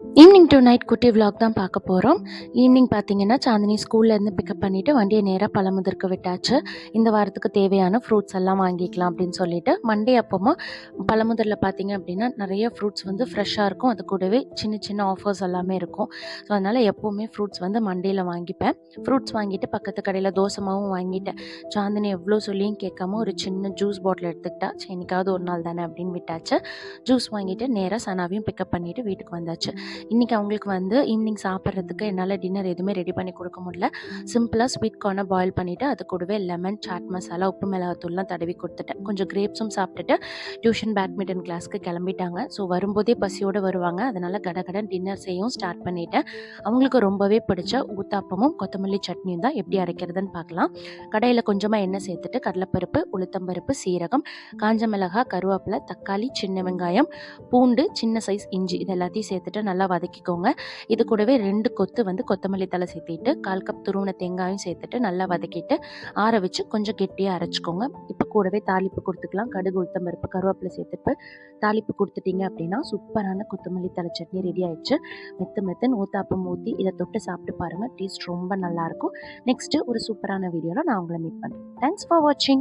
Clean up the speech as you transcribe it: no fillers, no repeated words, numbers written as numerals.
Evening to night குட்டி vlog தான் பார்க்க போகிறோம். ஈவினிங் பார்த்தீங்கன்னா, சாந்தினி ஸ்கூல்லேருந்து பிக்கப் பண்ணிவிட்டு வண்டியை நேராக பழமுதிர்க்கு விட்டாச்சு. இந்த வாரத்துக்கு தேவையான ஃப்ரூட்ஸ் எல்லாம் வாங்கிக்கலாம் அப்படின்னு சொல்லிட்டு, மண்டே அப்போமா பழமுதிரில் பார்த்தீங்க அப்படின்னா, நிறைய ஃப்ரூட்ஸ் வந்து ஃப்ரெஷ்ஷாக இருக்கும். அது கூடவே சின்ன சின்ன ஆஃபர்ஸ் எல்லாமே இருக்கும். ஸோ அதனால் எப்போவுமே ஃப்ரூட்ஸ் வந்து மண்டேயில் வாங்கிப்பேன். ஃப்ரூட்ஸ் வாங்கிட்டு பக்கத்து கடையில் தோசை மாவும் வாங்கிட்டேன். சாந்தினி எவ்வளோ சொல்லியும் கேட்காம ஒரு சின்ன ஜூஸ் பாட்டில் எடுத்துக்கிட்டா, சரி என்னைக்காவது ஒரு நாள் தானே அப்படின்னு விட்டாச்சு. ஜூஸ் வாங்கிட்டு நேராக சனாவையும் பிக்கப் பண்ணிவிட்டு வீட்டுக்கு வந்தாச்சு. இன்றைக்கி அவங்களுக்கு வந்து ஈவினிங் சாப்பிட்றதுக்கு என்னால் டின்னர் எதுவுமே ரெடி பண்ணி கொடுக்க முடியல. சிம்பிளாக ஸ்வீட் கார்னை பாயில் பண்ணிவிட்டு அது கூடவே லெமன், சாட் மசாலா, உப்பு மிளகாத்தூள்லாம் தடவி கொடுத்துட்டேன். கொஞ்சம் கிரேப்ஸும் சாப்பிட்டுட்டு டியூஷன் பேட்மிண்டன் கிளாஸ்க்கு கிளம்பிட்டாங்க. ஸோ வரும்போதே பசியோடு வருவாங்க. அதனால் கடகடன் டின்னர் செய்யவும் ஸ்டார்ட் பண்ணிட்டேன். அவங்களுக்கு ரொம்பவே பிடிச்ச ஊத்தாப்பமும் கொத்தமல்லி சட்னியும் தான் எப்படி அரைக்கிறதுன்னு பார்க்கலாம். கடையில் கொஞ்சமாக எண்ணெய் சேர்த்துட்டு கடலைப்பருப்பு, உளுத்தம்பருப்பு, சீரகம், காஞ்ச மிளகாய், கருவேப்பிலை, தக்காளி, சின்ன வெங்காயம், பூண்டு, சின்ன சைஸ் இஞ்சி இது எல்லாத்தையும் சேர்த்துட்டு நல்லா வதக்கிக்கோங்க. இது கூடவே 2 கொத்து வந்து கொத்தமல்லி தழை சேர்த்திட்டு 1/4 கப் துருவின தேங்காயும் சேர்த்துட்டு நல்லா வதக்கிட்டு ஆற வச்சு கொஞ்சம் கெட்டியாக அரைச்சிக்கோங்க. இப்போ கூடவே தாளிப்பு கொடுத்துக்கலாம். கடுகு, உளுத்தம் பருப்பு, கருவேப்பிலை சேர்த்துட்டு தாளிப்பு கொடுத்துட்டீங்க அப்படின்னா சூப்பரான கொத்தமல்லி தழை சட்னி ரெடி ஆயிடுச்சு. மெத்துன்னு ஊத்தாப்பம் ஊற்றி இதை தொட்டு சாப்பிட்டு பாருங்கள். டேஸ்ட் ரொம்ப நல்லாயிருக்கும். நெக்ஸ்ட்டு ஒரு சூப்பரான வீடியோவில் நான் உங்களை மீட் பண்ணுறேன். தேங்க்ஸ் ஃபார் வாட்சிங்.